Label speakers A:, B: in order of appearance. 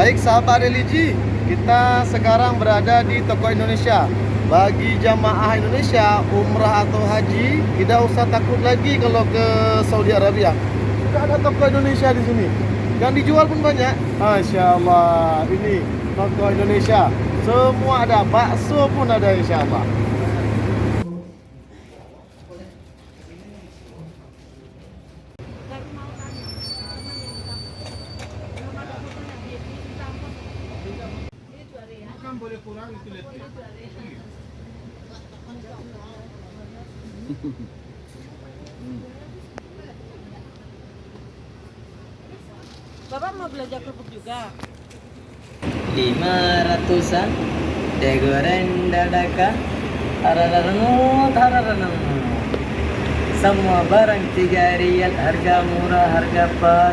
A: Baik sahabat religi, kita sekarang berada di toko Indonesia. Bagi jamaah Indonesia, umrah atau haji, tidak usah takut lagi kalau ke Saudi Arabia. Sudah ada toko Indonesia di sini. Yang dijual pun banyak. Masya Allah, ini toko Indonesia. Semua ada, bakso pun ada insya Allah.
B: Kan boleh kurang itu lihat.
C: Bapak mau belajar kerupuk juga?
D: 500-an teh goreng dadakan tarararanu. Semua barang 3 rial, harga murah, harga pas,